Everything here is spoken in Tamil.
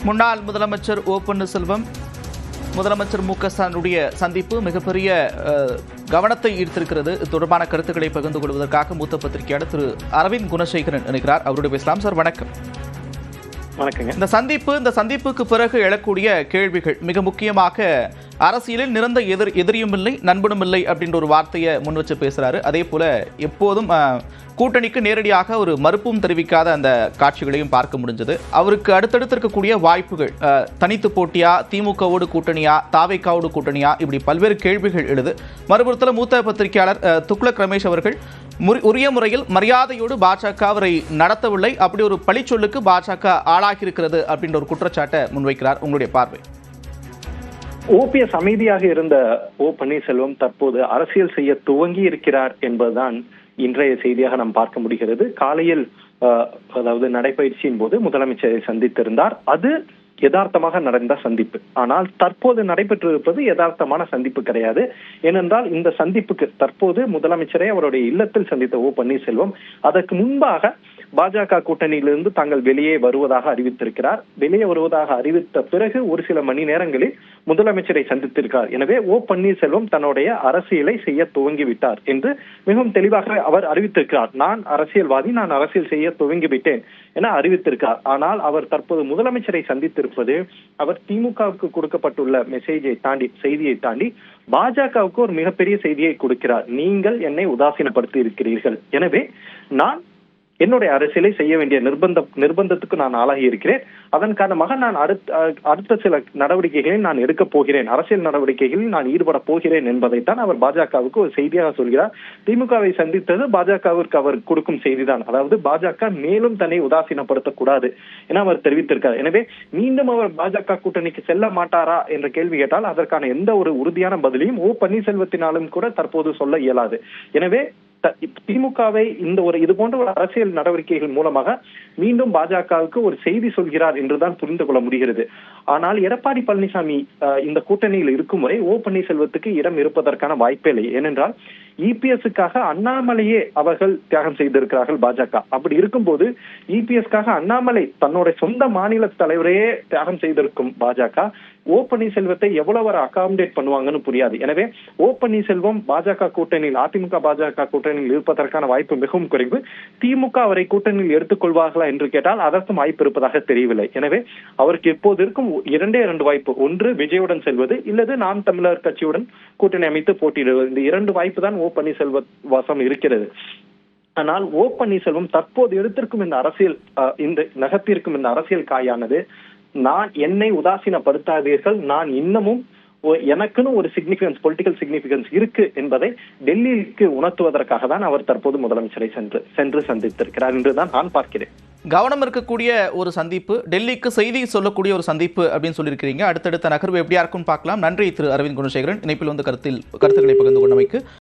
முன்னாள் முதலமைச்சர் ஓ பன்னீர்செல்வம் முதலமைச்சர் மு.க.ஸ்டாலினுடைய சந்திப்பு மிகப்பெரிய கவனத்தை ஈர்த்திருக்கிறது. இது தொடர்பான கருத்துக்களை பகிர்ந்து கொள்வதற்காக மூத்த பத்திரிகையாளர் திரு அரவிந்த் குணசேகரன் இணைக்கிறார். அவருடைய பேசலாம். சார் வணக்கம். வணக்கங்க. இந்த சந்திப்புக்கு பிறகு எழக்கூடிய கேள்விகள் மிக முக்கியமாக அரசியலில் நிறந்த எதிரியும் இல்லை நண்பனும் இல்லை அப்படின்ற ஒரு வார்த்தையை முன் வச்சு பேசுறாரு. அதே போல எப்போதும் கூட்டணிக்கு நேரடியாக ஒரு மறுப்பும் தெரிவிக்காத அந்த காட்சிகளையும் பார்க்க முடிஞ்சது. அவருக்கு அடுத்தடுத்து இருக்கக்கூடிய வாய்ப்புகள் தனித்து போட்டியா, திமுகவோடு கூட்டணியா, தாவேக்காவோடு கூட்டணியா, இப்படி பல்வேறு கேள்விகள் எழுது. மறுபுறத்தில் மூத்த பத்திரிகையாளர் துக்ளக் ரமேஷ் அவர்கள் உரிய முறையில் மரியாதையோடு பாஜக அவரை நடத்தவில்லை, அப்படி ஒரு பழிச்சொல்லுக்கு பாஜக ஆளாகியிருக்கிறது அப்படின்ற ஒரு குற்றச்சாட்டை முன்வைக்கிறார். உங்களுடைய பார்வை? ஓபிஎஸ் அமைதியாக இருந்த ஓ பன்னீர்செல்வம் தற்போது அரசியல் செய்ய துவங்கி இருக்கிறார் என்பதுதான் இன்றைய செய்தியாக நாம் பார்க்க முடிகிறது. காலையில் அதாவது நடைபயிற்சியின் போது முதலமைச்சரை சந்தித்திருந்தார். அது யதார்த்தமாக நடந்த சந்திப்பு. ஆனால் தற்போது நடைபெற்றிருப்பது யதார்த்தமான சந்திப்பு கிடையாது. ஏனென்றால் இந்த சந்திப்புக்கு தற்போது முதலமைச்சரை அவருடைய இல்லத்தில் சந்தித்த ஓ பன்னீர்செல்வம் அதற்கு முன்பாக பாஜக கூட்டணியிலிருந்து தாங்கள் வெளியே வருவதாக அறிவித்திருக்கிறார். வெளியே வருவதாக அறிவித்த பிறகு ஒரு சில மணி நேரங்களில் முதலமைச்சரை சந்தித்திருக்கிறார். எனவே ஓ பன்னீர்செல்வம் தன்னுடைய அரசியலை செய்ய துவங்கிவிட்டார் என்று மிகவும் தெளிவாக அவர் அறிவித்திருக்கிறார். நான் அரசியல்வாதி, நான் அரசியல் செய்ய துவங்கிவிட்டேன் என அறிவித்திருக்கிறார். ஆனால் அவர் தற்போது முதலமைச்சரை சந்தித்திருப்பது அவர் திமுகவுக்கு கொடுக்கப்பட்டுள்ள செய்தியை தாண்டி பாஜகவுக்கு ஒரு மிகப்பெரிய செய்தியை கொடுக்கிறார். நீங்கள் என்னை உதாசீனப்படுத்தி இருக்கிறீர்கள், எனவே நான் என்னுடைய அரசியலை செய்ய வேண்டிய நிர்பந்தத்துக்கு நான் ஆளாகி இருக்கிறேன். அதன் காரணமாக நான் அடுத்த சில நடவடிக்கைகளை நான் எடுக்க போகிறேன், அரசியல் நடவடிக்கைகளில் நான் ஈடுபட போகிறேன் என்பதைத்தான் அவர் பாஜகவுக்கு ஒரு செய்தியாக சொல்கிறார். திமுகவை சந்தித்தது பாஜகவிற்கு அவர் கொடுக்கும் செய்திதான். அதாவது பாஜக மேலும் தன்னை உதாசீனப்படுத்தக்கூடாது என அவர் தெரிவித்திருக்கிறார். எனவே மீண்டும் அவர் பாஜக கூட்டணிக்கு செல்ல மாட்டாரா என்ற கேள்வி கேட்டால் அதற்கான எந்த ஒரு உறுதியான பதிலையும் ஓ பன்னீர்செல்வத்தினாலும் கூட தற்போது சொல்ல இயலாது. எனவே திமுகவை இது போன்ற ஒரு அரசியல் நடவடிக்கைகள் மூலமாக மீண்டும் பாஜகவுக்கு ஒரு செய்தி சொல்கிறார் என்றுதான் புரிந்து கொள்ள முடிகிறது. ஆனால் எடப்பாடி பழனிசாமி இந்த கூட்டணியில் இருக்கும் வரை ஓ பன்னீர்செல்வத்துக்கு இடம் இருப்பதற்கான வாய்ப்பே இல்லை. ஏனென்றால் இபிஎஸ்க்காக அண்ணாமலையே அவர்கள் தியாகம் செய்திருக்கிறார்கள் பாஜக. அப்படி இருக்கும்போது இபிஎஸ்க்காக அண்ணாமலை தன்னுடைய சொந்த மாநில தலைவரையே தியாகம் செய்திருக்கும் பாஜக ஓ பன்னீர்செல்வத்தை எவ்வளவு அகாமடேட் பண்ணுவாங்கன்னு புரியாது. எனவே ஓ பன்னீர்செல்வம் பாஜக கூட்டணியில், அதிமுக பாஜக கூட்டணியில் இருப்பதற்கான வாய்ப்பு மிகவும் குறைவு. திமுக அவரை கூட்டணியில் எடுத்துக்கொள்வார்களா என்று கேட்டால் அதற்கும் வாய்ப்பு இருப்பதாக தெரியவில்லை. எனவே அவருக்கு எப்போது இருக்கும் இரண்டு வாய்ப்பு. ஒன்று விஜயுடன் செல்வது, இல்லது நாம் தமிழர் கட்சியுடன் கூட்டணி அமைத்து போட்டியிடுவது. இந்த இரண்டு வாய்ப்பு தான் ஓ பன்னீர்செல்வ வசம் இருக்கிறது. ஆனால் ஓ பன்னீர்செல்வம் தற்போது எடுத்திருக்கும் இந்த அரசியல் நகர்த்திருக்கும் இந்த அரசியல் காயானது, நான் என்னை உதாசீனப்படுத்தாதீர்கள், நான் இன்னமும் எனக்குன்னு ஒரு பொலிட்டிக்கல் சிக்னிபிகன்ஸ் இருக்கு என்பதை டெல்லிக்கு உணர்த்துவதற்காக தான் அவர் தற்போது முதலமைச்சரை சென்று சந்தித்திருக்கிறார் என்றுதான் நான் பார்க்கிறேன். கவனம் இருக்கக்கூடிய ஒரு சந்திப்பு, டெல்லிக்கு செய்தி சொல்லக்கூடிய ஒரு சந்திப்பு அப்படின்னு சொல்லியிருக்கிறீங்க. அடுத்தடுத்த நகர்வு எப்படியா இருக்கும்னு பார்க்கலாம். நன்றி திரு அரவிந்த் குணசேகரன், இணைப்பில் வந்து கருத்துக்களை பகிர்ந்து கொண்டமைக்கு.